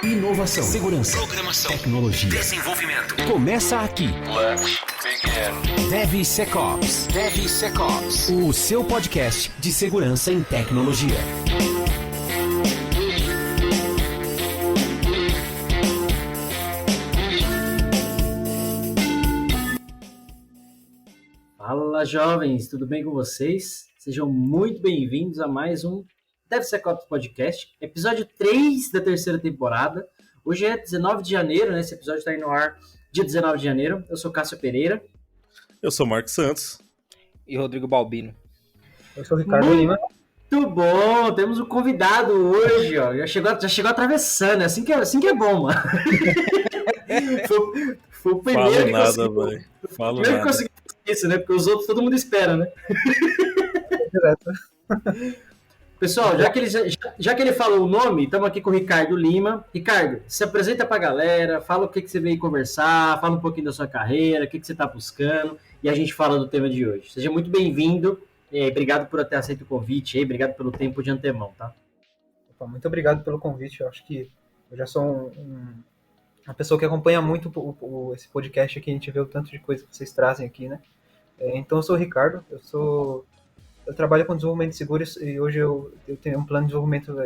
Inovação, segurança, programação, tecnologia, desenvolvimento. Começa aqui. Let's begin. DevSecOps. DevSecOps. O seu podcast de segurança em tecnologia. Fala, jovens, tudo bem com vocês? Sejam muito bem-vindos a mais um DevSecOps Podcast, episódio 3 da terceira temporada. Hoje é 19 de janeiro, né? Esse episódio está indo no ar dia 19 de janeiro. Eu sou Cássio Pereira. Eu sou Marcos Santos. E Rodrigo Balbino. Eu sou o Ricardo Lima. Muito bom! Temos um convidado hoje, ó. Já chegou atravessando, assim que é bom, mano. foi o primeiro Falo que nada, conseguiu. velho. Falo Primeiro que nada. conseguiu isso, né? Porque os outros todo mundo espera, né? Pessoal, já que ele falou o nome, estamos aqui com o Ricardo Lima. Ricardo, se apresenta pra galera, fala o que você veio conversar, fala um pouquinho da sua carreira, o que você está buscando, e a gente fala do tema de hoje. Seja muito bem-vindo, obrigado por ter aceito o convite, obrigado pelo tempo de antemão, tá? Opa, muito obrigado pelo convite. Eu acho que eu já sou uma pessoa que acompanha muito esse podcast aqui, a gente vê o tanto de coisa que vocês trazem aqui, né? Então, eu sou o Ricardo, eu trabalho com desenvolvimento de seguros e hoje eu tenho um plano de desenvolvimento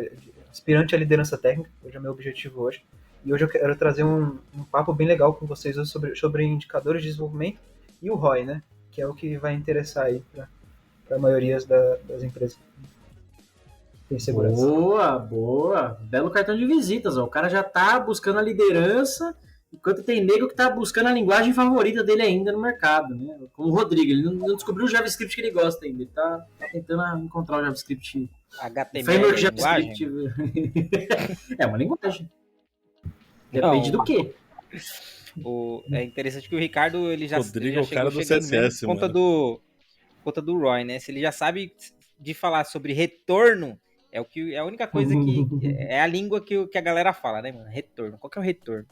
aspirante à liderança técnica, hoje é o meu objetivo hoje. E hoje eu quero trazer um papo bem legal com vocês sobre indicadores de desenvolvimento e o ROI, né? Que é o que vai interessar aí para a maioria das empresas que tem segurança. Boa! Belo cartão de visitas, ó. O cara já tá buscando a liderança, enquanto tem nego que tá buscando a linguagem favorita dele ainda no mercado, né? Como o Rodrigo, ele não descobriu o JavaScript que ele gosta ainda, ele tá tentando encontrar o JavaScript. HTML Framework é linguagem? JavaScript. É uma linguagem. Depende do quê? É interessante que o Ricardo, ele já Rodrigo é o chegou cara do chegando CSS, mesmo por conta do ROI, né? Se ele já sabe de falar sobre retorno, é a única coisa que é a língua que a galera fala, né, mano? Retorno. Qual que é o retorno?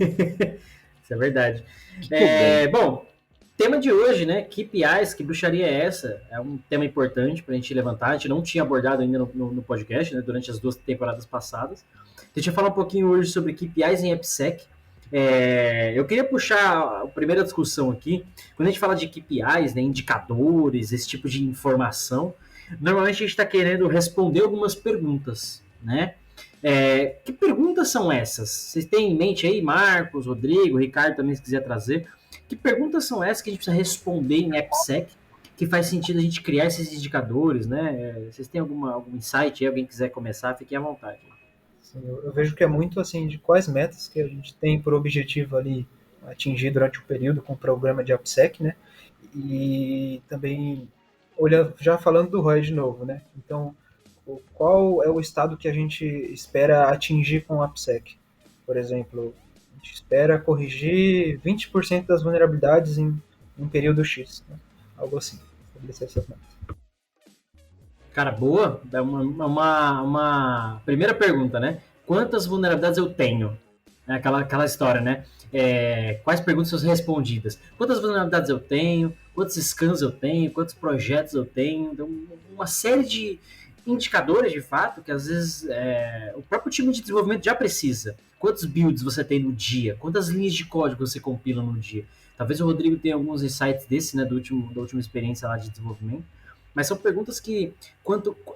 Isso é verdade. Que bom, tema de hoje, né? KPIs, que bruxaria é essa? É um tema importante pra gente levantar. A gente não tinha abordado ainda no podcast, né? Durante as 2 temporadas passadas. A gente vai falar um pouquinho hoje sobre KPIs em AppSec. Eu queria puxar a primeira discussão aqui. Quando a gente fala de KPIs, né, indicadores, esse tipo de informação, normalmente a gente está querendo responder algumas perguntas, né? Que perguntas são essas? Vocês têm em mente aí, Marcos, Rodrigo, Ricardo também, se quiser trazer. Que perguntas são essas que a gente precisa responder em AppSec, que faz sentido a gente criar esses indicadores, né? Vocês têm algum insight aí? Alguém quiser começar, fiquem à vontade. Eu vejo que é muito assim de quais metas que a gente tem por objetivo ali atingir durante o período com o programa de AppSec, né? E também já falando do ROI de novo, né? Então, qual é o estado que a gente espera atingir com o AppSec? Por exemplo, a gente espera corrigir 20% das vulnerabilidades em um período X, né? Algo assim, estabelecer essas metas. Cara, boa. É uma primeira pergunta, né? Quantas vulnerabilidades eu tenho? Aquela história, né? Quais perguntas são respondidas? Quantas vulnerabilidades eu tenho? Quantos scans eu tenho? Quantos projetos eu tenho? Então, uma série de indicadores, de fato, que às vezes o próprio time de desenvolvimento já precisa. Quantos builds você tem no dia? Quantas linhas de código você compila no dia? Talvez o Rodrigo tenha alguns insights desse, né? Da última experiência lá de desenvolvimento. Mas são perguntas que,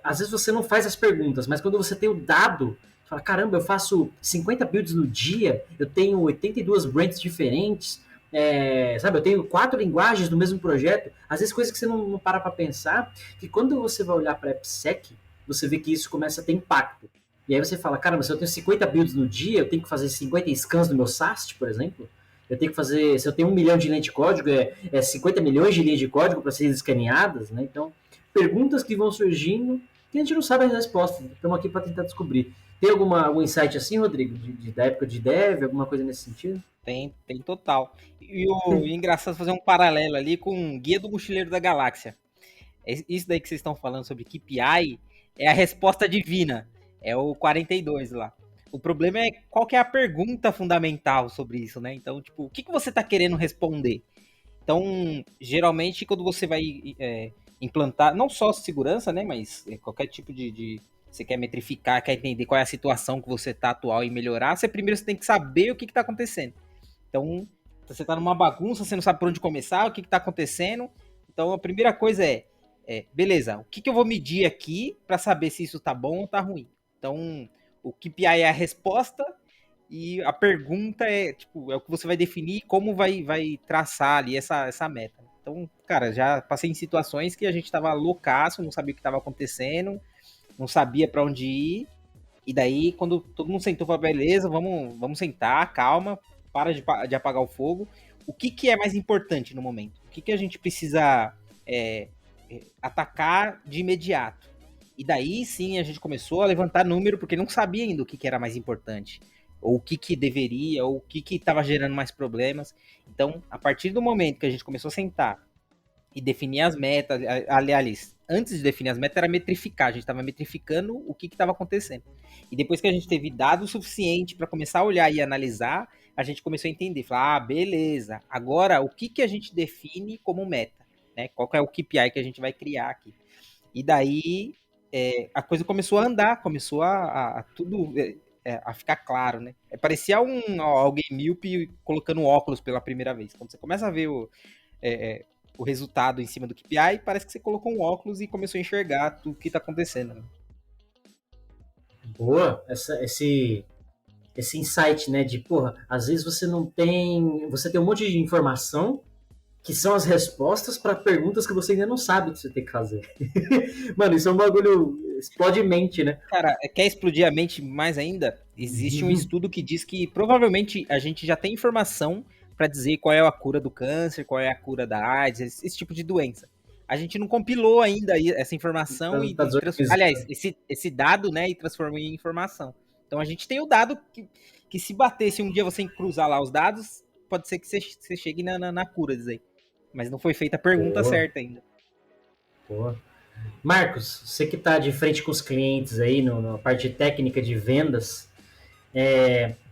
às vezes você não faz as perguntas, mas quando você tem o dado, você fala, caramba, eu faço 50 builds no dia, eu tenho 82 brands diferentes, sabe, eu tenho 4 linguagens no mesmo projeto, às vezes coisas que você não para pensar, que quando você vai olhar para AppSec, você vê que isso começa a ter impacto. E aí você fala, caramba, se eu tenho 50 builds no dia, eu tenho que fazer 50 scans no meu SAST, por exemplo, eu tenho que fazer, se eu tenho 1 milhão de linhas de código, 50 milhões de linhas de código para serem escaneadas, né? Então, perguntas que vão surgindo que a gente não sabe as respostas. Estamos aqui para tentar descobrir. Tem algum insight assim, Rodrigo, da época de dev, alguma coisa nesse sentido? Tem total. E o engraçado é fazer um paralelo ali com o Guia do Mochileiro da Galáxia. Isso daí que vocês estão falando sobre KPI é a resposta divina. É o 42 lá. O problema é qual que é a pergunta fundamental sobre isso, né? Então, tipo, o que você está querendo responder? Então, geralmente, quando você vai implantar, não só segurança, né? Mas qualquer tipo de você quer metrificar, quer entender qual é a situação que você está atual e melhorar, primeiro você tem que saber o que está acontecendo. Então, você está numa bagunça, você não sabe por onde começar, o que está acontecendo. Então, a primeira coisa beleza, o que eu vou medir aqui para saber se isso está bom ou está ruim? Então, o KPI é a resposta e a pergunta é o que você vai definir como vai traçar ali essa meta. Então, cara, já passei em situações que a gente estava loucaço, não sabia o que estava acontecendo, não sabia para onde ir, e daí quando todo mundo sentou, falou, beleza, vamos sentar, calma, para de apagar o fogo. O que é mais importante no momento? O que a gente precisa atacar de imediato? E daí sim a gente começou a levantar número, porque não sabia ainda o que era mais importante, ou o que deveria, ou o que estava gerando mais problemas. Então, a partir do momento que a gente começou a sentar e definir as metas, aliás, antes de definir as metas era metrificar, a gente estava metrificando o que estava acontecendo. E depois que a gente teve dado suficiente para começar a olhar e analisar, a gente começou a entender, falar, beleza, agora o que a gente define como meta, né? Qual que é o KPI que a gente vai criar aqui? E daí a coisa começou a andar, começou a tudo a ficar claro, né? Parecia alguém míope colocando óculos pela primeira vez. Quando você começa a ver o resultado em cima do KPI, parece que você colocou um óculos e começou a enxergar tudo que está acontecendo. Né? Boa, esse insight, né, de, às vezes você tem um monte de informação que são as respostas para perguntas que você ainda não sabe que você tem que fazer. Mano, isso é um bagulho, explode mente, né? Cara, quer explodir a mente mais ainda? Existe um estudo que diz que provavelmente a gente já tem informação para dizer qual é a cura do câncer, qual é a cura da AIDS, esse tipo de doença. A gente não compilou ainda essa informação aliás, esse dado, né, e transformou em informação. Então a gente tem o dado que se bater, se um dia você cruzar lá os dados, pode ser que você chegue na cura disso aí. Mas não foi feita a pergunta certa ainda. Boa. Marcos, você que está de frente com os clientes aí na parte técnica de vendas,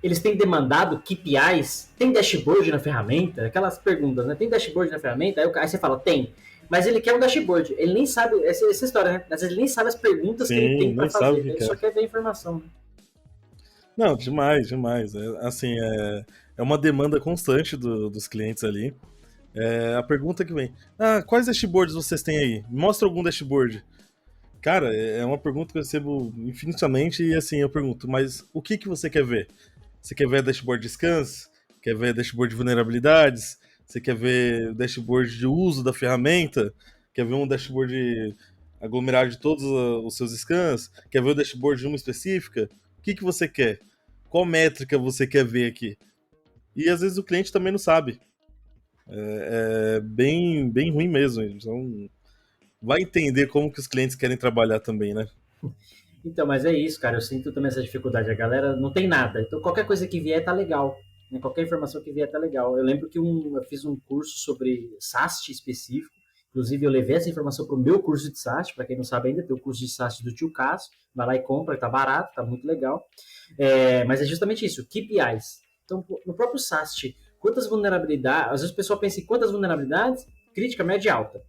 eles têm demandado KPIs? Tem dashboard na ferramenta? Aquelas perguntas, né? Tem dashboard na ferramenta? Aí você fala, tem. Mas ele quer um dashboard. Ele nem sabe, essa história, né? Às vezes ele nem sabe as perguntas que ele tem para fazer. Ele só quer ver a informação. Né? Não, demais. É uma demanda constante dos clientes ali. A pergunta que vem, quais dashboards vocês têm aí? Mostra algum dashboard. Cara, é uma pergunta que eu recebo infinitamente e assim, eu pergunto, mas o que você quer ver? Você quer ver dashboard de scans? Quer ver dashboard de vulnerabilidades? Você quer ver dashboard de uso da ferramenta? Quer ver um dashboard aglomerado de todos os seus scans? Quer ver o dashboard de uma específica? O que você quer? Qual métrica você quer ver aqui? E às vezes o cliente também não sabe. É bem, bem ruim mesmo. Então, vai entender como que os clientes querem trabalhar também, né? Então, mas é isso, cara. Eu sinto também essa dificuldade. A galera não tem nada. Então, qualquer coisa que vier tá legal. Né? Qualquer informação que vier tá legal. Eu lembro que eu fiz um curso sobre SAST específico. Inclusive, eu levei essa informação pro meu curso de SAST. Para quem não sabe ainda, tem o curso de SAST do Tio Cássio. Vai lá e compra, tá barato, tá muito legal. Mas é justamente isso, KPIs. Então, no próprio SAST, quantas vulnerabilidades... Às vezes o pessoal pensa em quantas vulnerabilidades? Crítica, média e alta.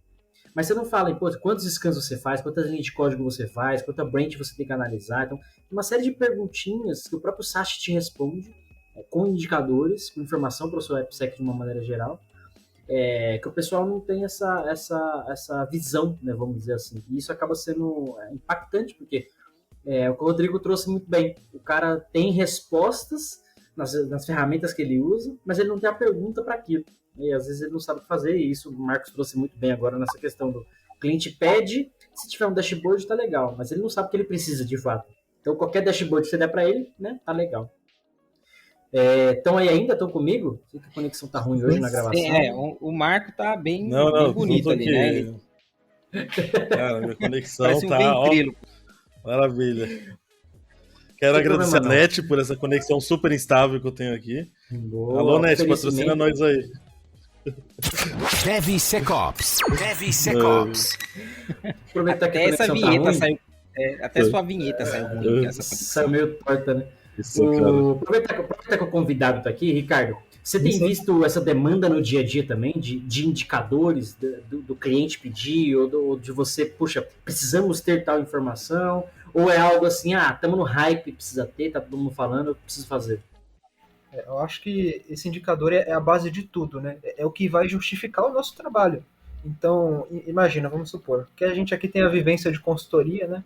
Mas você não fala em quantos scans você faz, quantas linhas de código você faz, quanta branch você tem que analisar. Então, uma série de perguntinhas que o próprio SAST te responde, com indicadores, com informação para o seu AppSec de uma maneira geral, que o pessoal não tem essa visão, né, vamos dizer assim. E isso acaba sendo impactante, porque o que o Rodrigo trouxe muito bem. O cara tem respostas nas ferramentas que ele usa, mas ele não tem a pergunta para aquilo. E às vezes ele não sabe o que fazer, e isso o Marcos trouxe muito bem agora nessa questão do cliente pede, se tiver um dashboard tá legal, mas ele não sabe o que ele precisa de fato. Então qualquer dashboard que você der para ele, né, tá legal. Estão aí ainda? Estão comigo? Sei que a conexão tá ruim hoje na gravação. O Marco tá bem bonito ali, né? Cara, minha conexão tá, ó, maravilha. Quero agradecer a NET por essa conexão super instável que eu tenho aqui. Boa, alô, NET, patrocina nós aí. DevSecOps. Aproveitar que até essa vinheta saiu. Até sua vinheta saiu ruim. Saiu meio torta, né? Isso, aproveitar que o convidado tá aqui, Ricardo. Você tem visto essa demanda no dia a dia também, de indicadores do cliente pedir, ou de você, puxa, precisamos ter tal informação, Ou é algo assim, estamos no hype, precisa ter, tá todo mundo falando, eu preciso fazer? Eu acho que esse indicador é a base de tudo, né? É o que vai justificar o nosso trabalho. Então, imagina, vamos supor, que a gente aqui tem a vivência de consultoria, né?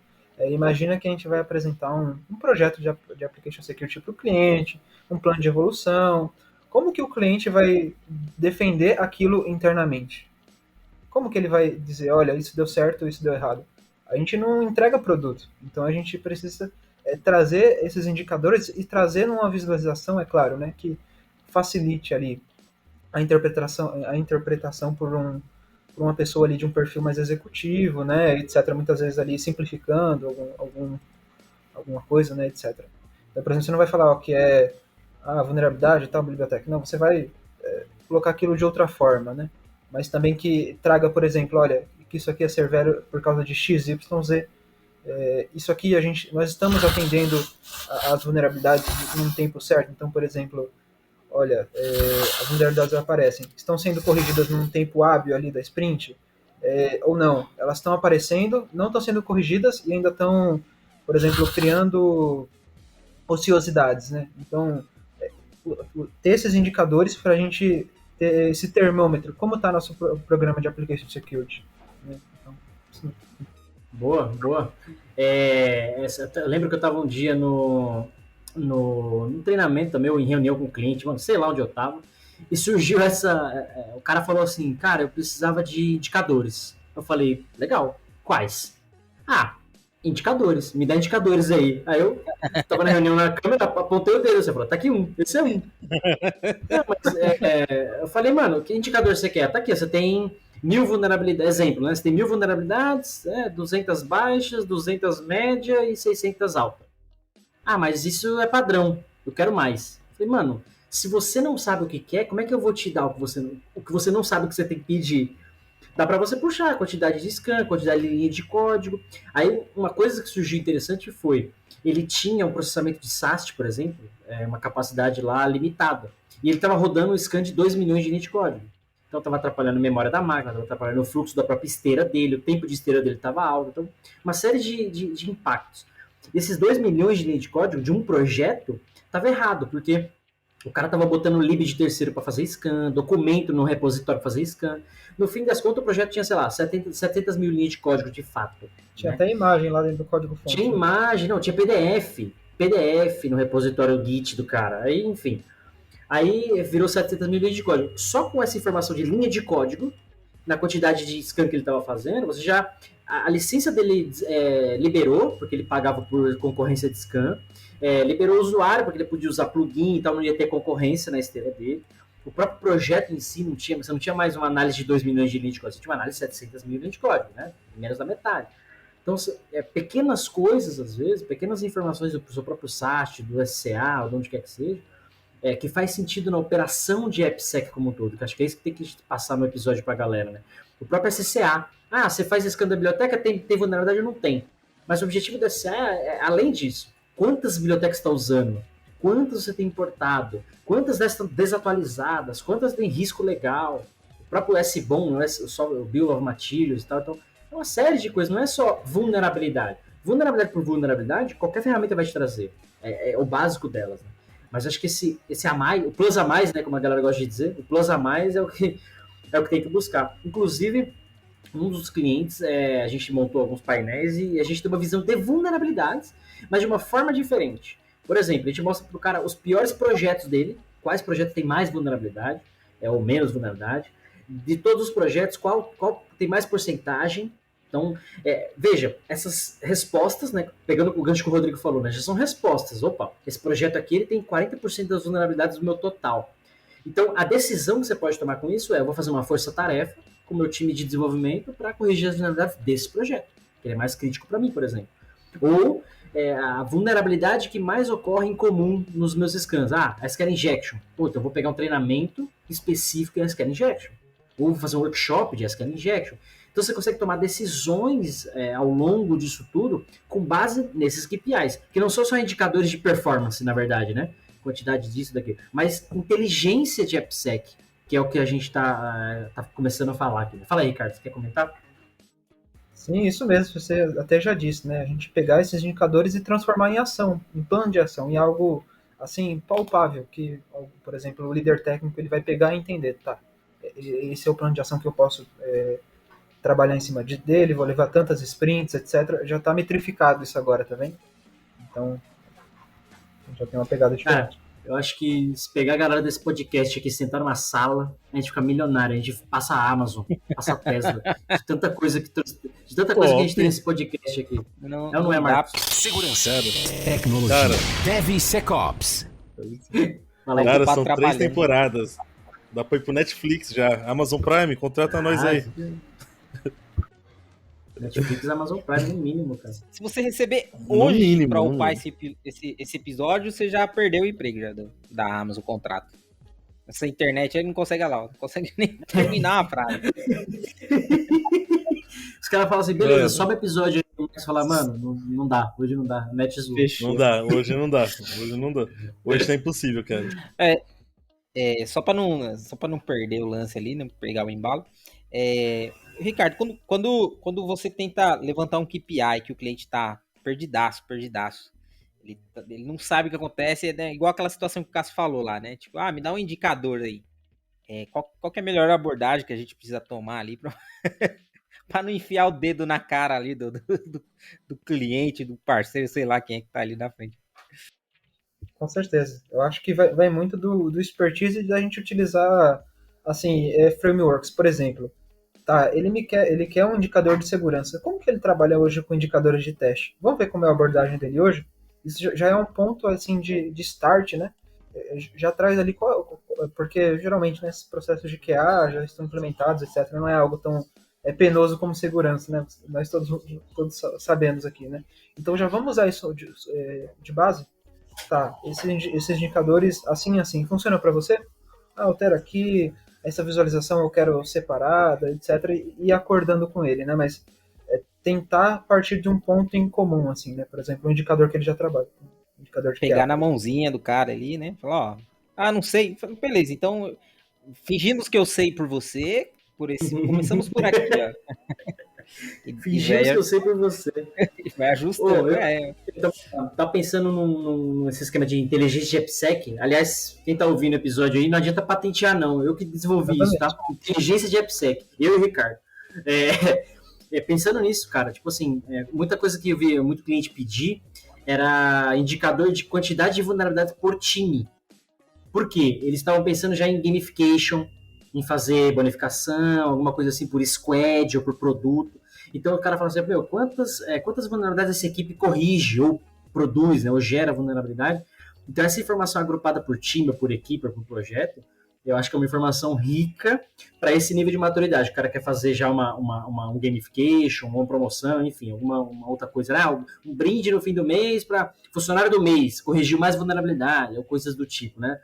Imagina que a gente vai apresentar um projeto de Application Security para o cliente, um plano de evolução. Como que o cliente vai defender aquilo internamente? Como que ele vai dizer, olha, isso deu certo, isso deu errado? A gente não entrega produto, então a gente precisa trazer esses indicadores e trazer uma visualização, é claro, né, que facilite ali a interpretação por uma pessoa ali de um perfil mais executivo, né, etc. Muitas vezes ali simplificando alguma coisa, né, etc. Então, por exemplo, você não vai falar o que é a vulnerabilidade e tal, biblioteca. Não, você vai colocar aquilo de outra forma, né? Mas também que traga, por exemplo, olha, que isso aqui é severo por causa de X, Y, Z. Isso aqui nós estamos atendendo as vulnerabilidades em um tempo certo. Então, por exemplo, olha, as vulnerabilidades aparecem, estão sendo corrigidas num tempo hábil ali da sprint, ou não? Elas estão aparecendo, não estão sendo corrigidas e ainda estão, por exemplo, criando ociosidades, né? Então, ter esses indicadores para a gente ter esse termômetro, como está nosso programa de Application Security, né? Então, sim. Boa. Eu lembro que eu estava um dia no treinamento também, ou em reunião com o cliente, mano, sei lá onde eu estava, e surgiu o cara falou assim, cara, eu precisava de indicadores. Eu falei, legal, quais? Indicadores, me dá indicadores aí. Aí eu tava na reunião na câmera, apontei o dedo, você falou, tá aqui esse é um. Mas, eu falei, mano, que indicador você quer? Tá aqui, você tem 1000 vulnerabilidades, exemplo, né? Você tem 1000 vulnerabilidades, 200 baixas, 200 média e 600 alta. Mas isso é padrão, eu quero mais. Eu falei, mano, se você não sabe o que quer, como é que eu vou te dar o que você não sabe o que você tem que pedir? Dá para você puxar a quantidade de scan, quantidade de linha de código. Aí uma coisa que surgiu interessante foi, ele tinha um processamento de SAST, por exemplo, uma capacidade lá limitada. E ele estava rodando um scan de 2 milhões de linha de código. Então estava atrapalhando a memória da máquina, estava atrapalhando o fluxo da própria esteira dele, o tempo de esteira dele estava alto. Então, uma série de impactos. E esses 2 milhões de linha de código de um projeto estava errado, porque o cara estava botando lib de terceiro para fazer scan, documento no repositório para fazer scan. No fim das contas, o projeto tinha, sei lá, 700 mil linhas de código de fato. Tinha até imagem lá dentro do código-fonte. Tinha imagem, não, tinha PDF no repositório Git do cara. Aí, enfim. Aí virou 700 mil linhas de código. Só com essa informação de linha de código, na quantidade de scan que ele estava fazendo, você já... A licença dele liberou, porque ele pagava por concorrência de scan. Liberou o usuário, porque ele podia usar plugin e tal, não ia ter concorrência na esteira dele. O próprio projeto em si, você não tinha mais uma análise de 2 milhões de linhas de código, você tinha uma análise de 700 mil linhas de código, né? Menos da metade. Então, pequenas coisas, às vezes, pequenas informações do seu próprio SAST, do SCA, ou de onde quer que seja, que faz sentido na operação de AppSec como um todo, que acho que é isso que tem que passar no episódio pra galera, né? O próprio SCA. Você faz scan da biblioteca, tem vulnerabilidade ou não tem? Mas o objetivo do SCA é, além disso, quantas bibliotecas está usando? Quantas você tem importado? Quantas dessas estão desatualizadas? Quantas tem risco legal? O próprio SBOM, não é só o Bill of Materials e tal. Então, é uma série de coisas, não é só vulnerabilidade. Vulnerabilidade por vulnerabilidade, qualquer ferramenta vai te trazer. É o básico delas, né? Mas acho que esse a mais, o plus a mais, né, como a galera gosta de dizer, o plus a mais é o que tem que buscar. Inclusive, um dos clientes, a gente montou alguns painéis e a gente tem uma visão de vulnerabilidades, mas de uma forma diferente. Por exemplo, a gente mostra para o cara os piores projetos dele, quais projetos tem mais vulnerabilidade, ou menos vulnerabilidade, de todos os projetos, qual tem mais porcentagem. Então, veja, essas respostas, né, pegando o gancho que o Rodrigo falou, né, já são respostas. Opa, esse projeto aqui ele tem 40% das vulnerabilidades do meu total. Então, a decisão que você pode tomar com isso eu vou fazer uma força-tarefa com o meu time de desenvolvimento para corrigir as vulnerabilidades desse projeto, que ele é mais crítico para mim, por exemplo. Ou a vulnerabilidade que mais ocorre em comum nos meus scans. A SQL Injection. Então eu vou pegar um treinamento específico em SQL Injection. Ou vou fazer um workshop de SQL Injection. Então você consegue tomar decisões ao longo disso tudo com base nesses KPIs, que não são só indicadores de performance, na verdade, né? Quantidade disso, daqui. Mas inteligência de AppSec, que é o que a gente está começando a falar aqui. Fala aí, Ricardo, você quer comentar? Sim, isso mesmo, você até já disse, né? A gente pegar esses indicadores e transformar em ação, em plano de ação, em algo assim palpável, que, por exemplo, o líder técnico ele vai pegar e entender, tá? Esse é o plano de ação que eu posso trabalhar em cima dele, vou levar tantas sprints, etc. Já está metrificado isso agora, tá vendo? Então, já tem uma pegada diferente. Cara, eu acho que se pegar a galera desse podcast aqui, sentar numa sala, a gente fica milionário, a gente passa a Amazon, passa a Tesla, de tanta coisa que a gente tem nesse podcast aqui. Não é, Marcos? Segurança, Cara, tecnologia, Cara. DevSecOps. Fala aí. Cara, Ocupado são 3 trabalhando. temporadas. Dá pra ir pro Netflix já. Amazon Prime, contrata nós aí. Netflix e Amazon Prime no mínimo, cara. Se você receber No hoje mínimo, pra no upar mínimo. esse episódio, você já perdeu o emprego já da Amazon, o contrato. Essa internet aí não consegue lá, não consegue nem terminar a frase. Os caras falam assim, beleza, Mano. sobe episódio aí. O Marcos fala, mano, não dá, hoje não dá. Net zoou. Não dá, hoje não dá. Hoje não dá. Hoje tá impossível, cara. Só pra não perder o lance ali, não pegar o embalo. Ricardo, quando você tenta levantar um KPI que o cliente tá perdidaço, ele não sabe o que acontece, né? Igual aquela situação que o Cássio falou lá, né? Tipo, me dá um indicador aí. Qual que é a melhor abordagem que a gente precisa tomar ali pra não enfiar o dedo na cara ali do cliente, do parceiro, sei lá quem é que tá ali na frente. Com certeza. Eu acho que vai muito do expertise da gente utilizar assim, frameworks, por exemplo. Tá, ele quer um indicador de segurança. Como que ele trabalha hoje com indicadores de teste? Vamos ver como é a abordagem dele hoje? Isso já é um ponto assim de start, né? Já traz ali porque geralmente nesses processos de QA já estão implementados, etc. Não é algo tão penoso como segurança, né? Nós todos sabemos aqui, né? Então já vamos usar isso de base. Tá, esses indicadores assim funcionam para você? Altera aqui, essa visualização eu quero separada, etc. E ir acordando com ele, né? Mas tentar partir de um ponto em comum, assim, né? Por exemplo, um indicador que ele já trabalha. Um indicador de Pegar QA. na mãozinha do cara ali, né? Falar, não sei. Beleza, então, fingimos que eu sei por você, começamos por aqui, ó. Fingimos que eu sei por você. Vai ajustando, Tá pensando nesse esquema de inteligência de AppSec? Aliás, quem tá ouvindo o episódio aí, não adianta patentear, não. Eu que desenvolvi isso, tá? Inteligência de AppSec. Eu e o Ricardo. Pensando nisso, cara, tipo assim, muita coisa que eu vi muito cliente pedir era indicador de quantidade de vulnerabilidade por time. Por quê? Eles estavam pensando já em gamification, em fazer bonificação, alguma coisa assim por squad ou por produto. Então o cara fala assim, quantas vulnerabilidades essa equipe corrige ou produz, né, ou gera vulnerabilidade? Então essa informação agrupada por time, por equipe, por projeto, eu acho que é uma informação rica para esse nível de maturidade. O cara quer fazer já um gamification, uma promoção, enfim, uma outra coisa. Um brinde no fim do mês para funcionário do mês, corrigir mais vulnerabilidade, ou coisas do tipo, né?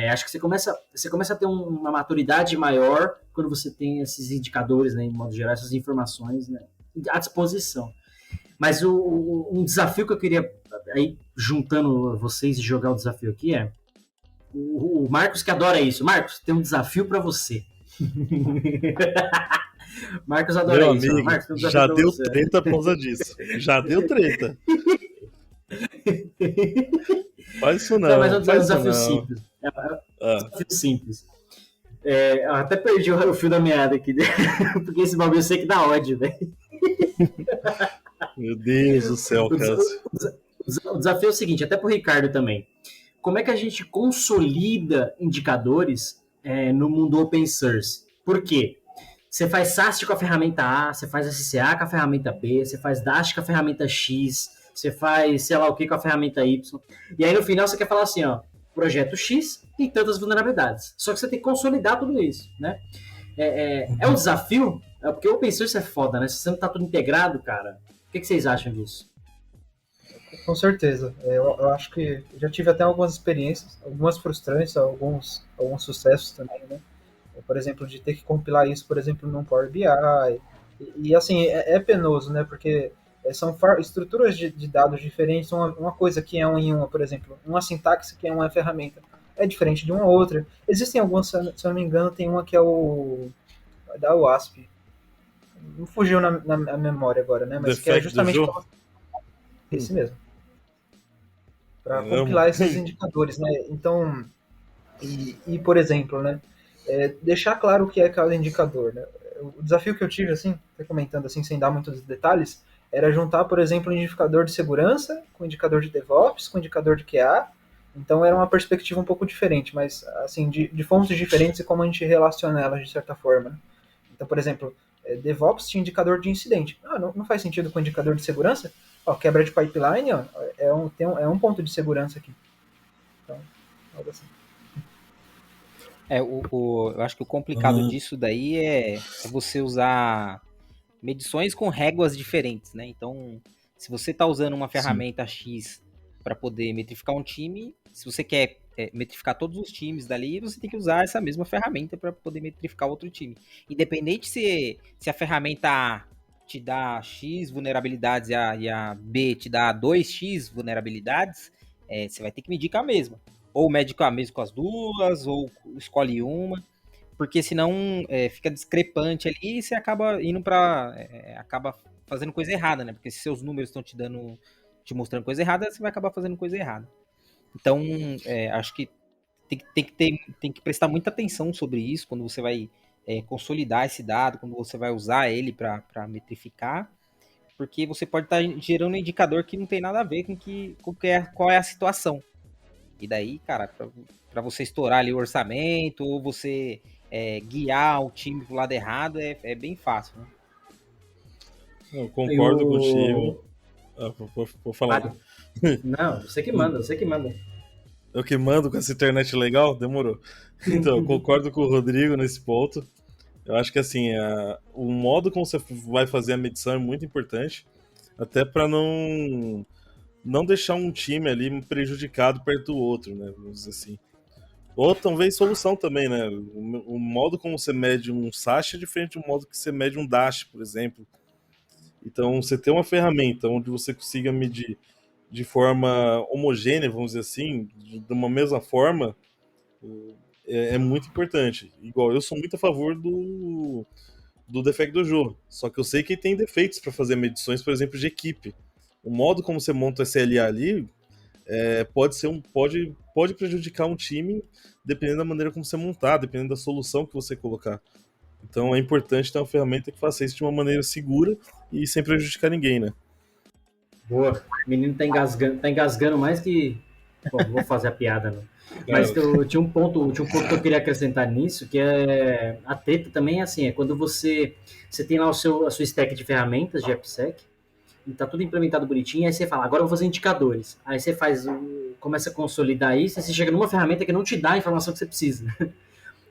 Acho que você começa a ter uma maturidade maior quando você tem esses indicadores, né, em modo geral, essas informações, né, à disposição. Mas um desafio que eu queria, aí, juntando vocês e jogar o desafio aqui o Marcos que adora isso. Marcos, tem um desafio para você. Marcos adora Meu isso. amigo, Marcos, tem um desafio já pra deu você. treta por causa disso. Já deu treta. Faz isso não. Mas é um faz isso desafio não. simples. Desafio simples. Eu até perdi o fio da meada aqui, porque esse bagulho eu sei que dá ódio, velho. Meu Deus do céu, Cássio. O desafio é o seguinte, até pro Ricardo também. Como é que a gente consolida indicadores no mundo open source? Por quê? Você faz SAST com a ferramenta A, você faz SCA com a ferramenta B, você faz DAST com a ferramenta X, você faz sei lá o que com a ferramenta Y. E aí no final você quer falar assim, projeto X tem tantas vulnerabilidades. Só que você tem que consolidar tudo isso, né? É um desafio, porque o open source é foda, né? Se você não tá tudo integrado, cara, o que vocês acham disso? Com certeza. Eu acho que já tive até algumas experiências, algumas frustrantes, alguns sucessos também, né? Por exemplo, de ter que compilar isso, por exemplo, num Power BI. E assim, é penoso, né? Porque são estruturas de dados diferentes. Uma coisa que é um em uma, por exemplo, uma sintaxe que é uma ferramenta é diferente de uma outra. Existem algumas, se eu não me engano, tem uma que é da WASP. Não fugiu na memória agora, né? Mas que é Defect do justamente jogo? esse mesmo. Para Caramba. compilar esses indicadores, né? Então, e por exemplo, né? Deixar claro o que é cada indicador, né? O desafio que eu tive, assim, até comentando assim, sem dar muitos detalhes, era juntar, por exemplo, um indicador de segurança com indicador de DevOps, com indicador de QA. Então era uma perspectiva um pouco diferente, mas assim, de fontes diferentes e como a gente relaciona elas de certa forma, né? Então, por exemplo, DevOps tinha indicador de incidente. Não faz sentido com indicador de segurança? Ó, quebra de pipeline, ó, é um ponto de segurança aqui. Então, algo assim. Eu acho que o complicado disso daí é você usar medições com réguas diferentes, né? Então, se você está usando uma ferramenta X para poder metrificar um time, se você quer metrificar todos os times dali, você tem que usar essa mesma ferramenta para poder metrificar outro time. Independente se a ferramenta A te dá X vulnerabilidades e a B te dá 2X vulnerabilidades, você vai ter que medir com a mesma. Ou mede com a mesma com as duas, ou escolhe uma, porque senão fica discrepante ali e você acaba indo para acaba fazendo coisa errada, né? Porque se seus números estão te mostrando coisa errada, você vai acabar fazendo coisa errada. Então, acho que tem que prestar muita atenção sobre isso quando você vai consolidar esse dado, quando você vai usar ele para metrificar, porque você pode estar gerando um indicador que não tem nada a ver com qual é a situação. E daí, cara, para você estourar ali o orçamento, ou você guiar o time pro lado errado, é bem fácil, né? Eu concordo contigo. Vou falar. Não, você que manda, você que manda. Eu que mando com essa internet legal? Demorou. Então, eu concordo com o Rodrigo nesse ponto. Eu acho que assim, o modo como você vai fazer a medição é muito importante, até para não deixar um time ali prejudicado perto do outro, né? Vamos dizer assim. Ou talvez solução também, né? O modo como você mede um SASH é diferente do modo que você mede um DASH, por exemplo. Então, você ter uma ferramenta onde você consiga medir de forma homogênea, vamos dizer assim, de uma mesma forma, é muito importante. Igual, eu sou muito a favor do defect do jogo, só que eu sei que tem defeitos para fazer medições, por exemplo, de equipe. O modo como você monta o SLA ali pode prejudicar um time dependendo da maneira como você montar, dependendo da solução que você colocar. Então é importante ter uma ferramenta que faça isso de uma maneira segura e sem prejudicar ninguém, né? Boa. O menino tá engasgando mais que. Bom, não vou fazer a piada, não. Mas tinha um ponto que eu queria acrescentar nisso, que é a treta também é assim, é quando você tem lá a sua stack de ferramentas de AppSec, e tá tudo implementado bonitinho, aí você fala, agora eu vou fazer indicadores. Aí você começa a consolidar isso, e você chega numa ferramenta que não te dá a informação que você precisa.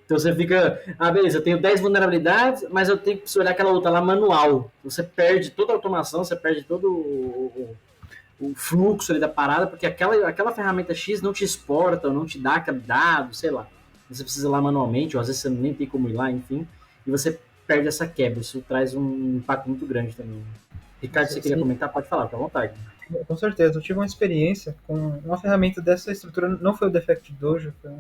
Então você fica, beleza, eu tenho 10 vulnerabilidades, mas eu tenho que olhar aquela outra lá manual. Você perde toda a automação, você perde todo o fluxo ali da parada, porque aquela ferramenta X não te exporta, ou não te dá aquele dado, sei lá. Você precisa ir lá manualmente, ou às vezes você nem tem como ir lá, enfim, e você perde essa quebra. Isso traz um impacto muito grande também. Ricardo, você queria comentar? Pode falar, fica à vontade. Com certeza, eu tive uma experiência com uma ferramenta dessa estrutura, não foi o Defect Dojo, foi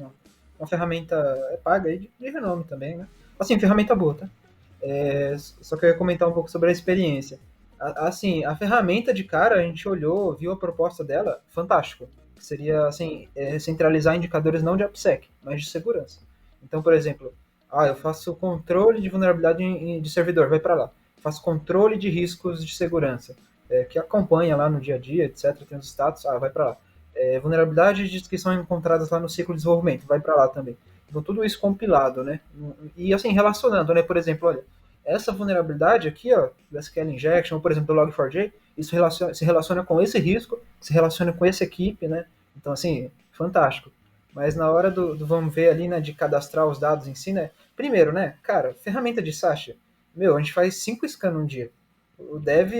uma ferramenta paga aí de renome também, né? Assim, ferramenta boa, tá? Só que eu ia comentar um pouco sobre a experiência. Assim, a ferramenta de cara, a gente olhou, viu a proposta dela, fantástico. Seria, assim, centralizar indicadores não de AppSec, mas de segurança. Então, por exemplo, eu faço controle de vulnerabilidade de servidor, vai para lá. Faço controle de riscos de segurança, que acompanha lá no dia a dia, etc. Tem os status, vai para lá. Vulnerabilidades que são encontradas lá no ciclo de desenvolvimento, vai para lá também. Então, tudo isso compilado, né? E, assim, relacionando, né? Por exemplo, olha, essa vulnerabilidade aqui, ó, do SQL Injection, ou, por exemplo, do Log4j, isso se relaciona com esse risco, se relaciona com essa equipe, né? Então, assim, fantástico. Mas na hora do vamos ver ali, né, de cadastrar os dados em si, né? Primeiro, né, cara, ferramenta de SASH, a gente faz 5 scans no dia. O dev,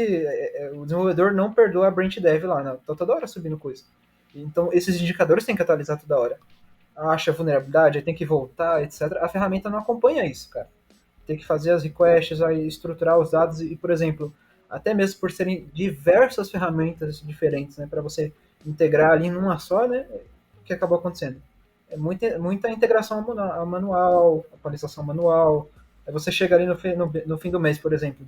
o desenvolvedor não perdoa a branch dev lá, né? Tá toda hora subindo coisa. Então, esses indicadores têm que atualizar toda hora. Acha vulnerabilidade, aí tem que voltar, etc. A ferramenta não acompanha isso, cara. Tem que fazer as requests, aí estruturar os dados e, por exemplo, até mesmo por serem diversas ferramentas diferentes, né, para você integrar ali numa só, né, o que acabou acontecendo? Muita integração manual, atualização manual, Aí você chega ali no fim do mês, por exemplo.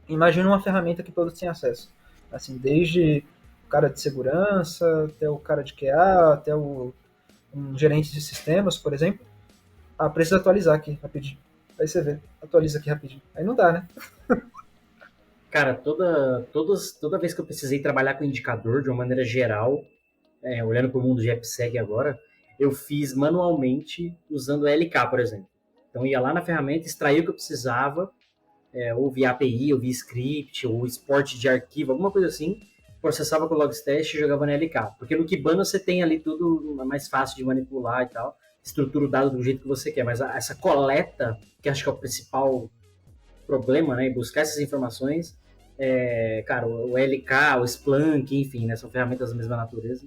Imagina uma ferramenta que todos têm acesso. Assim, desde o cara de segurança, até o cara de QA, até um gerente de sistemas, por exemplo. Ah, precisa atualizar aqui rapidinho. Aí você vê, atualiza aqui rapidinho. Aí não dá, né? Cara, toda vez que eu precisei trabalhar com indicador de uma maneira geral, olhando para o mundo de AppSec agora, eu fiz manualmente usando o LK, por exemplo. Então ia lá na ferramenta, extraía o que eu precisava, ou via API, ou via script, ou export de arquivo, alguma coisa assim, processava com o Logstash e jogava no LK. Porque no Kibana você tem ali tudo mais fácil de manipular e tal, estrutura o dado do jeito que você quer, mas essa coleta, que acho que é o principal problema, né, buscar essas informações, cara, o LK, o Splunk, enfim, né, são ferramentas da mesma natureza.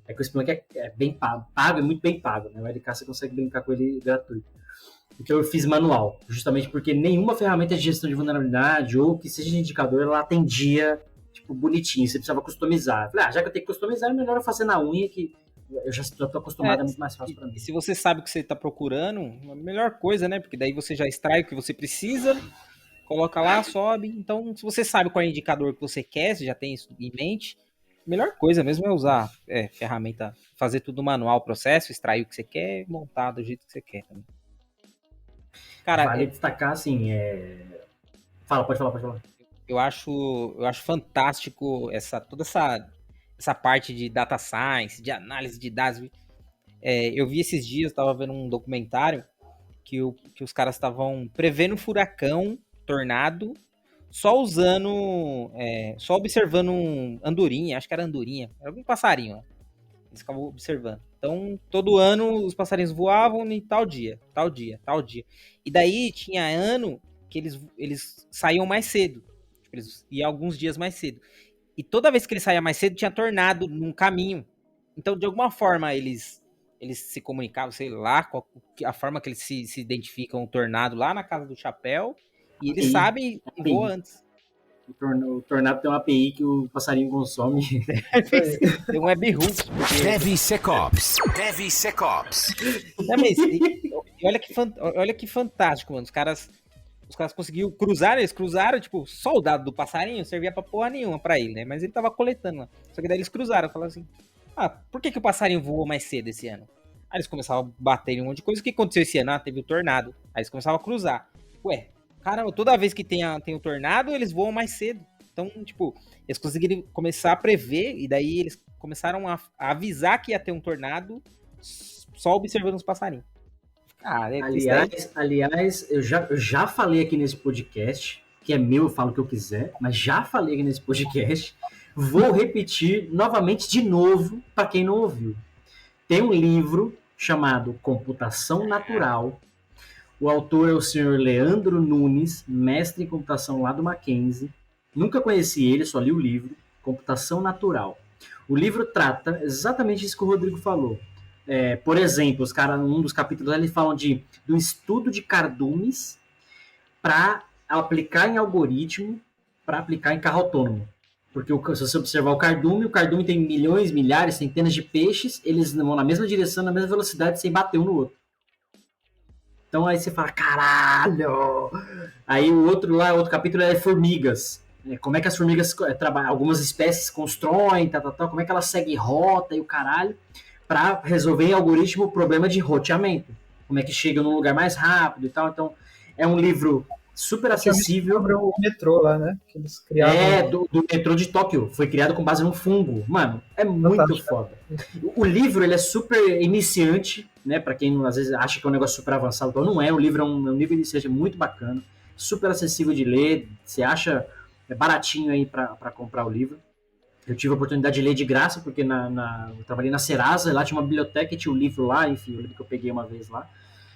É que o Splunk é bem pago, é muito bem pago, né, o LK você consegue brincar com ele gratuito. Então eu fiz manual, justamente porque nenhuma ferramenta de gestão de vulnerabilidade ou que seja de indicador, ela atendia, tipo, bonitinho, você precisava customizar. Eu falei, já que eu tenho que customizar, é melhor eu fazer na unha, que eu já estou acostumado, é muito mais fácil para mim. E se você sabe o que você está procurando, a melhor coisa, né, porque daí você já extrai o que você precisa, coloca lá, sobe. Então, se você sabe qual é o indicador que você quer, você já tem isso em mente, a melhor coisa mesmo é usar ferramenta, fazer tudo manual, processo, extrair o que você quer, montar do jeito que você quer também. Cara, vale destacar, assim, pode falar. Eu acho fantástico toda essa parte de data science, de análise de dados. Eu vi esses dias, estava vendo um documentário que os caras estavam prevendo furacão, tornado, só observando andorinha, acho que era andorinha, era algum passarinho, ó. Eles ficavam observando. Então, todo ano os passarinhos voavam em tal dia. E daí tinha ano que eles saíam mais cedo. Tipo, eles iam alguns dias mais cedo. E toda vez que eles saíam mais cedo, tinha tornado num caminho. Então, de alguma forma, eles se comunicavam, sei lá, a forma que eles se identificam o tornado lá na casa do chapéu. E eles sabem e voam antes. O tornado tem uma API que o passarinho consome. Tem um webhook. DevSecOps. Olha que fantástico, mano. Os caras conseguiram cruzar, eles cruzaram, tipo, só o dado do passarinho servia pra porra nenhuma pra ele, né? Mas ele tava coletando lá. Só que daí eles cruzaram, falaram assim, por que o passarinho voou mais cedo esse ano? Aí eles começavam a bater em um monte de coisa. O que aconteceu esse ano? Teve o tornado. Aí eles começavam a cruzar. Ué, caramba, toda vez que tem o tornado, eles voam mais cedo. Então, tipo, eles conseguiram começar a prever, e daí eles começaram a avisar que ia ter um tornado só observando os passarinhos. Aliás, eu já falei aqui nesse podcast, que é meu, eu falo o que eu quiser, mas já falei aqui nesse podcast, vou repetir novamente de novo para quem não ouviu. Tem um livro chamado Computação Natural. O autor é o senhor Leandro Nunes, mestre em computação lá do Mackenzie. Nunca conheci ele, só li o livro, Computação Natural. O livro trata exatamente isso que o Rodrigo falou. Por exemplo, um dos capítulos eles falam do estudo de cardumes para aplicar em algoritmo, para aplicar em carro autônomo. Porque se você observar o cardume tem milhões, milhares, centenas de peixes, eles vão na mesma direção, na mesma velocidade, sem bater um no outro. Então aí você fala, caralho! Aí o outro capítulo é formigas. Como é que as formigas trabalham? Algumas espécies constroem, como é que elas seguem rota e o caralho, para resolver em algoritmo o problema de roteamento. Como é que chega num lugar mais rápido e tal. Então, é um livro super acessível. Sobre o metrô lá, né? Que eles criaram. Do metrô de Tóquio. Foi criado com base num fungo. Mano, é muito foda. O livro, ele é super iniciante, né? Pra quem às vezes acha que é um negócio super avançado. Então, não é. O livro é um nível iniciante muito bacana. Super acessível de ler. Você acha baratinho aí pra comprar o livro. Eu tive a oportunidade de ler de graça, porque eu trabalhei na Serasa, lá tinha uma biblioteca e tinha um livro lá, enfim, o livro que eu peguei uma vez lá.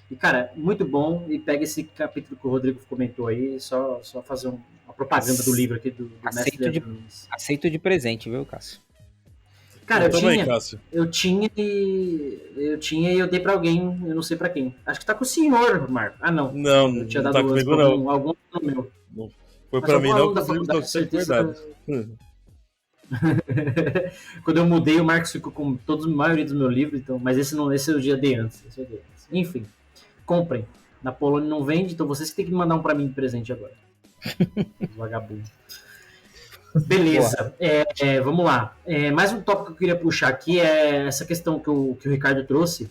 E, cara, muito bom. E pega esse capítulo que o Rodrigo comentou aí, só fazer uma propaganda do livro aqui do mestre Leandro Nunes. Aceito de presente, viu, Cássio? Cara, eu tinha e eu dei pra alguém, eu não sei pra quem. Acho que tá com o senhor, Marco. Não. Não tinha não dado tá comigo, não. Algum meu. Não foi pra mim, não, porque não foi verdade. Quando eu mudei, o Marcos ficou com a maioria dos meus livros, então, mas esse é o dia de antes. Enfim, comprem. Na Polônia não vende, então vocês que tem que mandar um pra mim de presente agora. Vagabundo. Beleza, vamos lá. Mais um tópico que eu queria puxar aqui é essa questão que o Ricardo trouxe,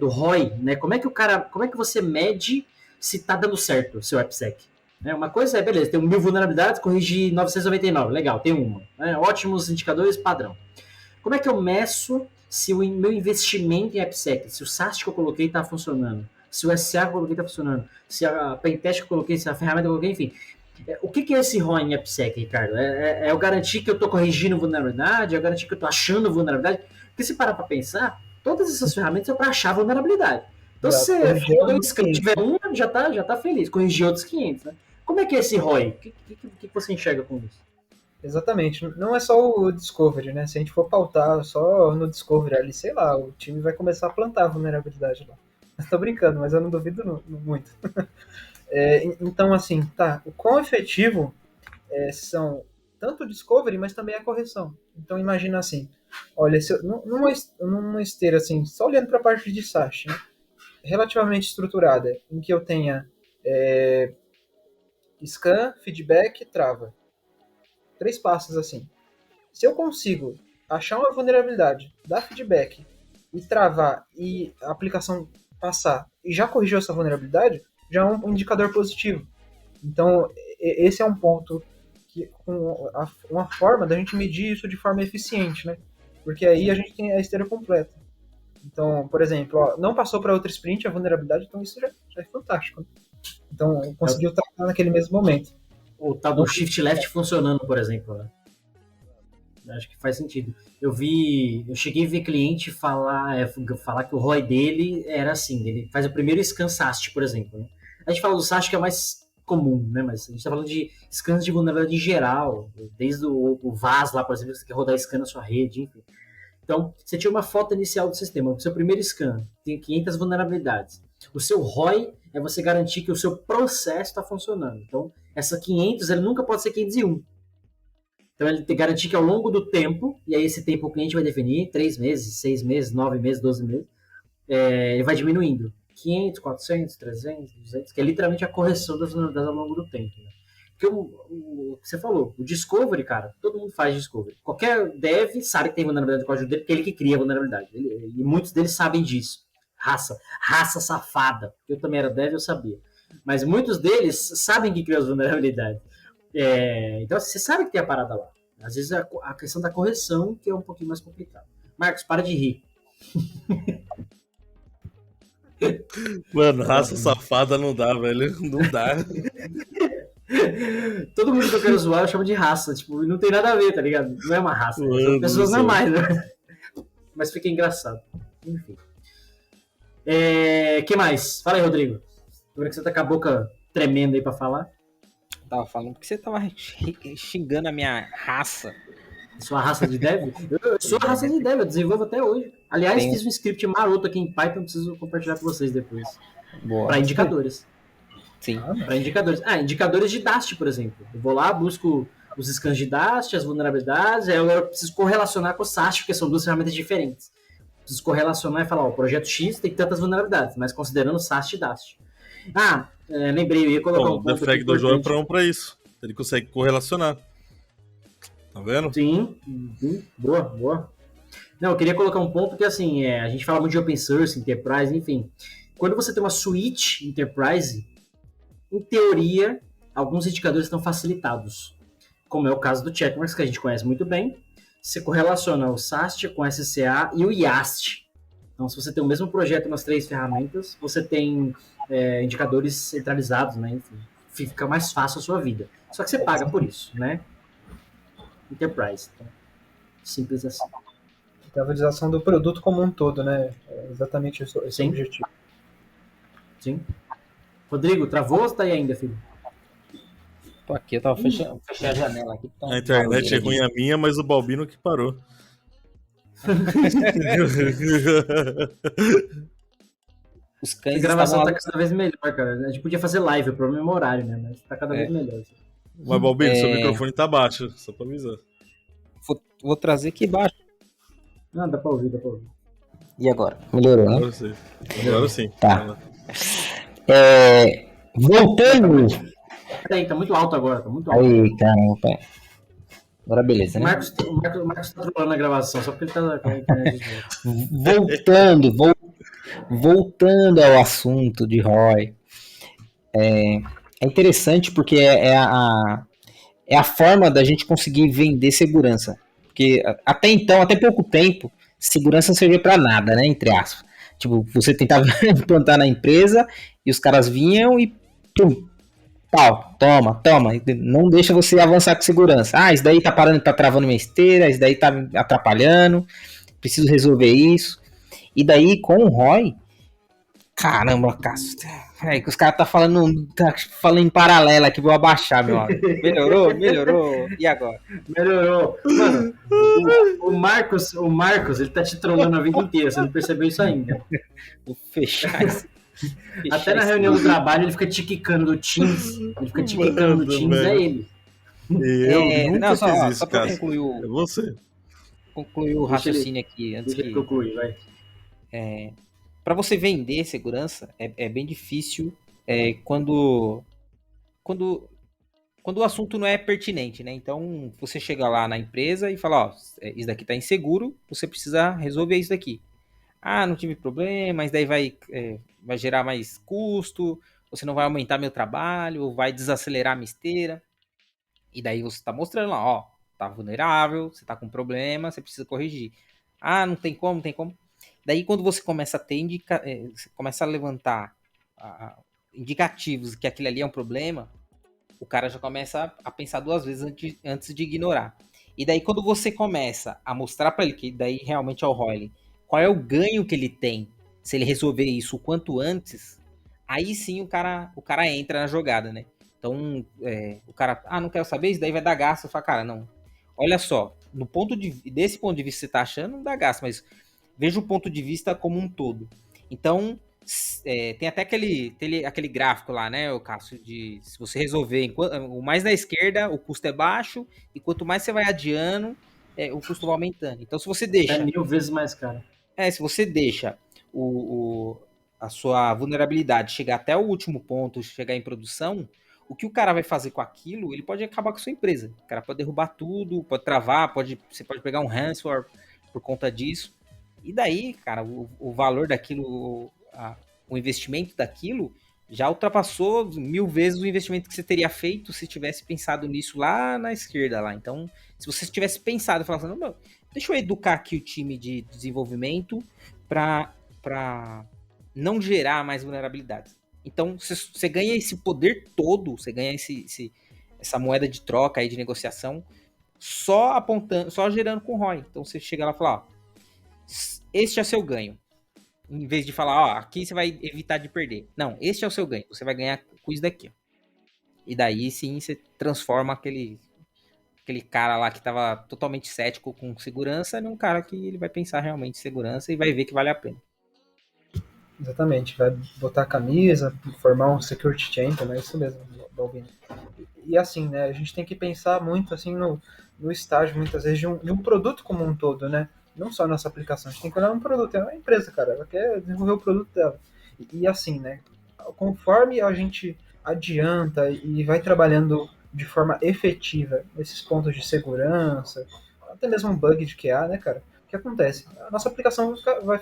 do ROI, né? Como é que você mede se tá dando certo o seu AppSec? Uma coisa beleza, tem 1000 vulnerabilidades, corrigi 999, legal, tem uma. Ótimos indicadores, padrão. Como é que eu meço se o meu investimento em AppSec, se o SAST que eu coloquei está funcionando, se o SA que eu coloquei está funcionando, se a pentest que eu coloquei, se a ferramenta que eu coloquei, enfim. O que é esse ROI em AppSec, Ricardo? Eu garantir que eu estou corrigindo vulnerabilidade? É eu garantir que eu estou achando vulnerabilidade? Porque se parar para pensar, todas essas ferramentas são para achar vulnerabilidade. Então, se você tiver uma, já tá feliz. Corrigir outros 500, né? Como é que é esse ROI? O que você enxerga com isso? Exatamente. Não é só o Discovery, né? Se a gente for pautar só no Discovery ali, sei lá, o time vai começar a plantar a vulnerabilidade lá. Tô brincando, mas eu não duvido muito. Então, assim, tá. O quão efetivo são tanto o Discovery, mas também a correção. Então, imagina assim. Olha, numa esteira, assim, só olhando para a parte de SAST, né? Relativamente estruturada, em que eu tenha scan, feedback, trava. 3 passos assim. Se eu consigo achar uma vulnerabilidade, dar feedback e travar e a aplicação passar e já corrigiu essa vulnerabilidade, já é um indicador positivo. Então, esse é um ponto que uma forma da gente medir isso de forma eficiente, né? Porque aí a gente tem a esteira completa. Então, por exemplo, não passou para outra sprint a vulnerabilidade, então isso já é fantástico. Né? Então, conseguiu tratar naquele mesmo momento. O tal do shift left funcionando, por exemplo, né? Acho que faz sentido. Eu cheguei a ver cliente falar que o ROI dele era assim, ele faz o primeiro scan SAST, por exemplo, né? A gente fala do SAST que é mais comum, né? Mas a gente está falando de scans de vulnerabilidade em geral, desde o VAS lá, por exemplo, que você quer rodar scan na sua rede, enfim. Então, você tinha uma foto inicial do sistema, o seu primeiro scan tem 500 vulnerabilidades. O seu ROI é você garantir que o seu processo está funcionando. Então, essa 500, ele nunca pode ser 501. Então, ele tem que garantir que ao longo do tempo, e aí esse tempo o cliente vai definir, 3 meses, 6 meses, 9 meses, 12 meses, ele vai diminuindo. 500, 400, 300, 200, que é literalmente a correção das vulnerabilidades ao longo do tempo. Né? Porque você falou, o Discovery, cara, todo mundo faz Discovery. Qualquer dev sabe que tem vulnerabilidade no código dele, porque é ele que cria a vulnerabilidade. E muitos deles sabem disso. Raça safada. Eu também era dev, eu sabia. Mas muitos deles sabem que criou as vulnerabilidades. Então, você sabe que tem a parada lá. Às vezes a questão da correção que é um pouquinho mais complicada. Marcos, para de rir. Mano, raça safada não dá, velho. Não dá. Todo mundo que eu quero zoar eu chamo de raça. Tipo, não tem nada a ver, tá ligado? Não é uma raça. São pessoas normais, né? Mas fica engraçado. Enfim. Que mais? Fala aí, Rodrigo. Agora que você tá com a boca tremendo aí pra falar. Tava falando porque você tava xingando a minha raça. Sua raça de dev? Eu sou a raça de dev, eu desenvolvo até hoje. Aliás, fiz um script maroto aqui em Python, preciso compartilhar com vocês depois. Boa. Para indicadores. Sim. Para indicadores. Indicadores de Dast, por exemplo. Eu vou lá, busco os scans de Dast, as vulnerabilidades, aí eu preciso correlacionar com o SAST, porque são duas ferramentas diferentes. Preciso correlacionar e falar, o projeto X tem tantas vulnerabilidades, mas considerando SAST e Dast. Lembrei, eu ia colocar um ponto. O deflag do João é pra isso. Ele consegue correlacionar. Tá vendo? Sim. Boa. Não, eu queria colocar um ponto que, assim, a gente fala muito de open source, enterprise, enfim. Quando você tem uma suite enterprise, em teoria, alguns indicadores estão facilitados. Como é o caso do Checkmarx, que a gente conhece muito bem. Você correlaciona o SAST com o SCA e o IAST. Então, se você tem o mesmo projeto nas 3 ferramentas, você tem indicadores centralizados, né? Enfim, fica mais fácil a sua vida. Só que você paga por isso, né? Enterprise. Então, simples assim. A valorização do produto como um todo, né? É exatamente esse objetivo. Sim. Rodrigo, travou ou tá aí ainda, filho? Tô aqui, eu tava fechando a janela aqui. A internet é ruim a minha, mas o Balbino que parou. Os cães a gravação tá cada vez melhor, cara. A gente podia fazer live, o problema é o horário, né? Mas tá cada vez melhor. Mas, Balbino, seu microfone tá baixo, só pra avisar. Vou trazer aqui embaixo. Não, dá pra ouvir. E agora? Melhorou, né? Agora sim. Tá. Voltando. Peraí, tá muito alto agora, tá muito alto. Aí, caramba. Agora beleza, O né? Marcos tá trolando a gravação, só porque ele tá com a internet de volta. Voltando ao assunto de ROI. É interessante porque é a forma da gente conseguir vender segurança. Porque até então, até pouco tempo, segurança não servia para nada, né? Entre aspas. Tipo, você tentava implantar na empresa e os caras vinham e pum, pau, toma, não deixa você avançar com segurança. Ah, isso daí tá parando, tá travando minha esteira, isso daí tá me atrapalhando, preciso resolver isso. E daí, com o ROI, caramba, Cássio, que os caras tá falando em paralelo aqui, vou abaixar, meu amigo. Melhorou, e agora? Melhorou. Mano, o Marcos, ele tá te trollando a vida inteira, você não percebeu isso ainda. Vou fechar isso. Até na reunião do trabalho ele fica tiquicando do Teams. Ele fica tiquicando do Teams, é ele. Eu nunca fiz isso, só pra cara. É você. Concluir o raciocínio aqui antes Deixa ele concluir, vai. Para você vender segurança é bem difícil quando o assunto não é pertinente, né? Então você chega lá na empresa e fala, ó, isso daqui tá inseguro, você precisa resolver isso daqui. Ah, não tive problema, mas daí vai gerar mais custo, você não vai aumentar meu trabalho, vai desacelerar minha esteira. E daí você tá mostrando lá, ó, tá vulnerável, você tá com problema, você precisa corrigir. Ah, não tem como. Daí quando você começa a ter você começa a levantar indicativos que aquilo ali é um problema, o cara já começa a pensar duas vezes antes de ignorar. E daí quando você começa a mostrar para ele, que daí realmente é o ROI, qual é o ganho que ele tem se ele resolver isso o quanto antes, aí sim o cara entra na jogada, né? Então, o cara, não quero saber, isso daí vai dar gasto. Eu falo, cara, não. Olha só, desse ponto de vista que você tá achando, não dá gasto, mas veja o ponto de vista como um todo. Então, tem até aquele gráfico lá, né, o Cássio, de se você resolver, o mais na esquerda, o custo é baixo, e quanto mais você vai adiando, o custo vai aumentando. Então, se você deixa... É 1000 vezes mais caro. Se você deixa a sua vulnerabilidade chegar até o último ponto, chegar em produção, o que o cara vai fazer com aquilo, ele pode acabar com a sua empresa. O cara pode derrubar tudo, pode travar, você pode pegar um ransomware por conta disso. E daí, cara, o valor daquilo, o investimento daquilo, já ultrapassou 1000 vezes o investimento que você teria feito se tivesse pensado nisso lá na esquerda. Lá. Então, se você tivesse pensado e falado assim, não, deixa eu educar aqui o time de desenvolvimento para não gerar mais vulnerabilidades. Então, você ganha esse poder todo, você ganha essa moeda de troca aí de negociação só gerando com ROI. Então, você chega lá e fala, ó, este é o seu ganho. Em vez de falar, ó, aqui você vai evitar de perder. Não, este é o seu ganho. Você vai ganhar com isso daqui, ó. E daí, sim, você transforma aquele cara lá que estava totalmente cético com segurança num cara que ele vai pensar realmente em segurança e vai ver que vale a pena. Exatamente, vai botar a camisa, formar um security champion, é isso mesmo, Balbino. E assim, né, a gente tem que pensar muito assim no estágio, muitas vezes, de um produto como um todo, né? Não só nossa aplicação, a gente tem que olhar um produto, é uma empresa, cara, ela quer desenvolver o produto dela. E assim, né, conforme a gente adianta e vai trabalhando de forma efetiva esses pontos de segurança, até mesmo um bug de QA, né, cara? O que acontece? A nossa aplicação vai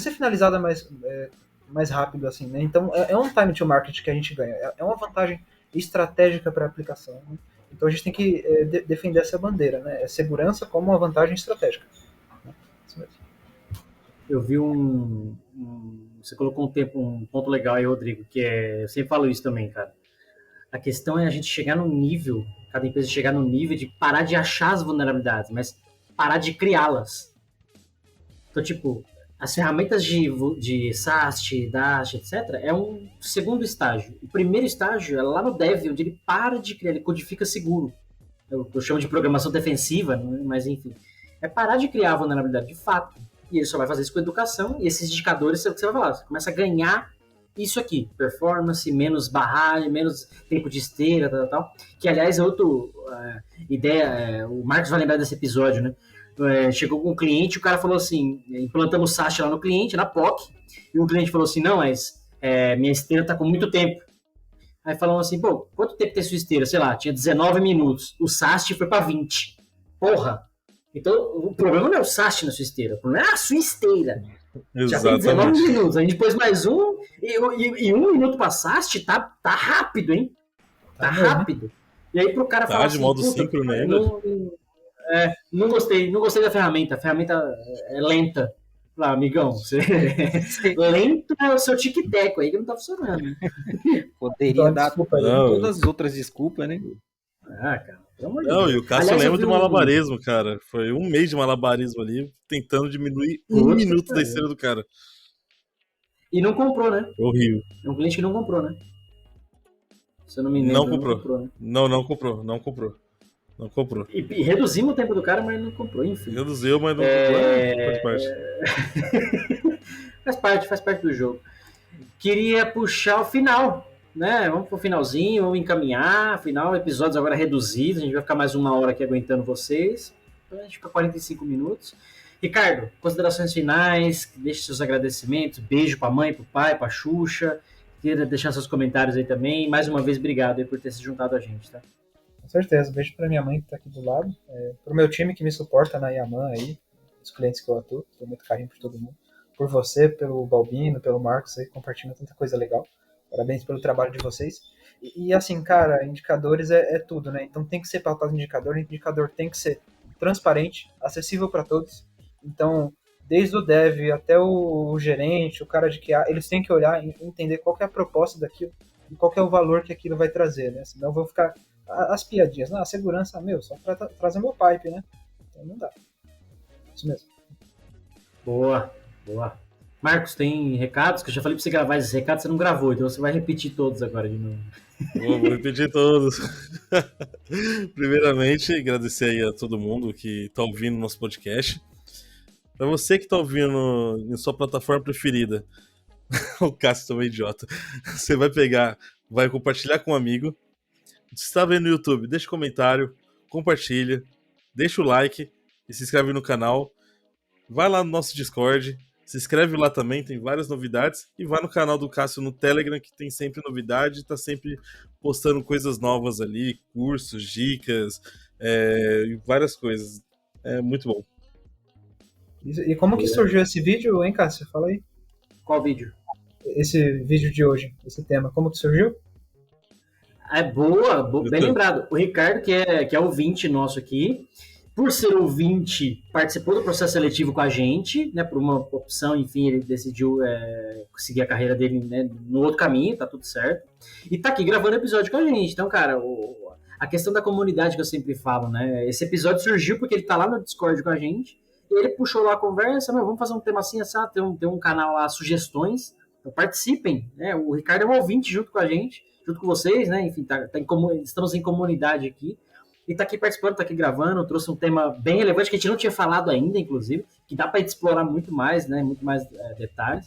ser finalizada mais rápido, assim, né? Então, é um time to market que a gente ganha. É uma vantagem estratégica para a aplicação. Né? Então, a gente tem que defender essa bandeira, né? É segurança como uma vantagem estratégica. Isso mesmo. Eu vi você colocou um ponto legal aí, Rodrigo, que eu sempre falo isso também, cara. A questão é a gente chegar no nível, cada empresa chegar no nível de parar de achar as vulnerabilidades, mas parar de criá-las. Então, tipo, as ferramentas de SAST, DAST, etc., é um segundo estágio. O primeiro estágio é lá no dev, onde ele para de criar, ele codifica seguro. Eu chamo de programação defensiva, mas enfim. É parar de criar a vulnerabilidade de fato. E ele só vai fazer isso com educação, e esses indicadores, você vai falar, você começa a ganhar isso aqui, performance, menos barragem, menos tempo de esteira, tal. Que, aliás, é outra ideia, o Marcos vai lembrar desse episódio, né? chegou com um cliente, o cara falou assim, implantamos o SAST lá no cliente, na POC, e o cliente falou assim, não, mas minha esteira tá com muito tempo. Aí falamos assim, pô, quanto tempo tem sua esteira? Sei lá, tinha 19 minutos, o SAST foi pra 20. Porra! Então, o problema não é o SAST na sua esteira, o problema é a sua esteira. Já tem 19 minutos, a gente pôs mais um, e 1 minuto pra SAST tá rápido, hein? Tá rápido. E aí pro cara falar de modo síncrono não gostei da ferramenta, a ferramenta é lenta. Lá, amigão, lento é o seu tic-tac aí que não tá funcionando. Poderia dar todas as outras desculpas, né? Ah, cara, pelo amor de Deus. Não, e o Cássio lembra do malabarismo, cara. Foi um mês de malabarismo ali, tentando diminuir 1 minuto da esteira do cara. E não comprou, né? Horrível. É um cliente que não comprou, né? Se eu não me engano, não comprou. Não comprou, né? Não comprou. E reduzimos o tempo do cara, mas não comprou, enfim. Reduziu, mas não comprou. Faz parte do jogo. Queria puxar o final, né? Vamos pro finalzinho, vamos encaminhar. Final, episódios agora reduzidos. A gente vai ficar mais 1 hora aqui aguentando vocês. Então a gente fica 45 minutos. Ricardo, considerações finais, deixe seus agradecimentos. Beijo pra mãe, pro pai, pra Xuxa. Queria deixar seus comentários aí também. Mais uma vez, obrigado aí por ter se juntado a gente, tá? Com certeza. Beijo pra minha mãe que tá aqui do lado. Pro meu time que me suporta na Yaman aí. Os clientes que eu atuo. Tenho muito carinho por todo mundo. Por você, pelo Balbino, pelo Marcos aí, compartilhando tanta coisa legal. Parabéns pelo trabalho de vocês. E assim, cara, indicadores é tudo, né? Então tem que ser pautado no indicador. O indicador tem que ser transparente, acessível para todos. Então, desde o dev até o gerente, o cara de QA, eles têm que olhar e entender qual que é a proposta daquilo e qual que é o valor que aquilo vai trazer, né? Senão vão ficar as piadinhas. Não, a segurança, só para trazer meu pipe, né? Então não dá. Isso mesmo. Boa. Marcos, tem recados? Que eu já falei pra você gravar esses recados, você não gravou, então você vai repetir todos agora de novo. Vou repetir todos. Primeiramente, agradecer aí a todo mundo que tá ouvindo nosso podcast. Pra você que tá ouvindo em sua plataforma preferida, o Cássio também é idiota, você vai compartilhar com um amigo. Se está vendo no YouTube, deixa um comentário, compartilha, deixa o like e se inscreve no canal. Vai lá no nosso Discord, se inscreve lá também, tem várias novidades. E vai no canal do Cássio no Telegram, que tem sempre novidade, tá sempre postando coisas novas ali, cursos, dicas, e várias coisas. É muito bom. E como que surgiu esse vídeo, hein, Cássio? Fala aí. Qual vídeo? Esse vídeo de hoje, esse tema, como que surgiu? Boa, bem lembrado. O Ricardo, que é ouvinte nosso aqui, por ser ouvinte, participou do processo seletivo com a gente, né, por uma opção, enfim, ele decidiu seguir a carreira dele, né, no outro caminho, tá tudo certo. E tá aqui gravando episódio com a gente. Então, cara, a questão da comunidade que eu sempre falo, né, esse episódio surgiu porque ele tá lá no Discord com a gente, e ele puxou lá a conversa, vamos fazer um tema assim, tem um canal lá, sugestões, então participem, né, o Ricardo é um ouvinte junto com a gente, junto com vocês, né, enfim, estamos em comunidade aqui, e tá aqui participando, tá aqui gravando, trouxe um tema bem relevante que a gente não tinha falado ainda, inclusive, que dá para explorar muito mais, né, muito mais detalhes.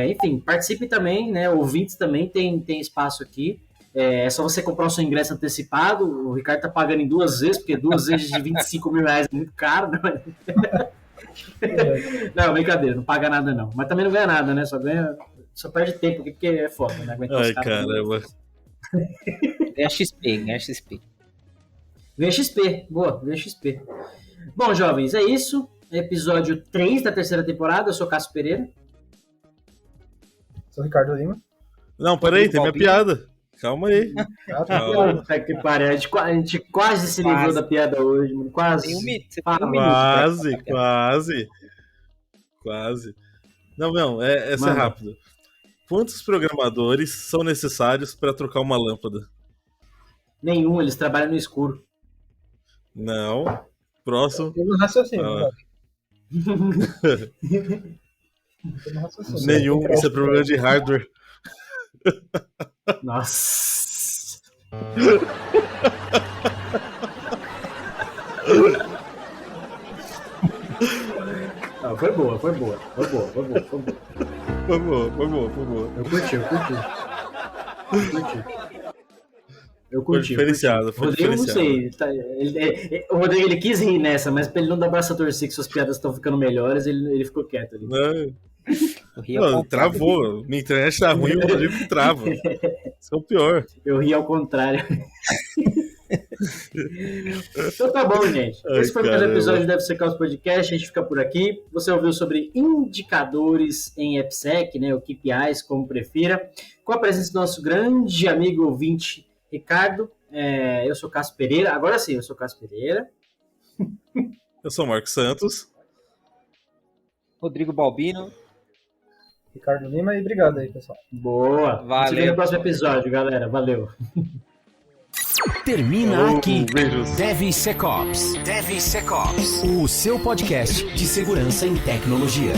Enfim, participe também, né, ouvintes também tem espaço aqui. É só você comprar o seu ingresso antecipado, o Ricardo tá pagando em 2 vezes, porque 2 vezes de 25 mil reais é muito caro, né? Não, brincadeira, não paga nada não, mas também não ganha nada, né, só perde tempo aqui, porque é foda, né, aguentar os caras. Caramba. Ganha XP. Ganha XP, boa, ganha XP. Bom, jovens, é isso. Episódio 3 da 3ª temporada. Eu sou Cássio Pereira. Sou Ricardo Lima. Não, peraí, tem minha piada. Calma aí. Puta que pariu. A gente quase se livrou da piada hoje, mano. Quase. Tem um minuto. Quase. Não, essa é rápida. Quantos programadores são necessários para trocar uma lâmpada? Nenhum, eles trabalham no escuro. Não. Próximo. Tem um raciocínio. Nenhum, isso é problema de hardware. Nossa. Não, foi boa. Foi boa. Eu curti. Eu curti. diferenciado, O foi Rodrigo, não diferenciado. sei. O Rodrigo, ele quis rir nessa, mas pra ele não dar braço a torcer que suas piadas estão ficando melhores, ele ficou quieto ali. Eu ri ao Não, contrário. travou. Minha internet tá ruim, o Rodrigo trava. Isso é o pior. Eu ri ao contrário. Então tá bom, gente. Ai, Esse foi mais um caramba. episódio do DevSecOps Podcast. A gente fica por aqui. Você ouviu sobre indicadores em AppSec, né? O KPIs, como prefira. Com a presença do nosso grande amigo ouvinte, Ricardo. Eu sou Cássio Pereira. Agora sim, eu sou Cássio Pereira. Eu sou o Marcos Santos. Rodrigo Balbino. Ricardo Lima, e obrigado aí, pessoal. Boa. Valeu. Se vê no próximo episódio, galera. Valeu. Termina Falou, aqui. beijos. DevSecOps. O seu podcast de segurança em tecnologia.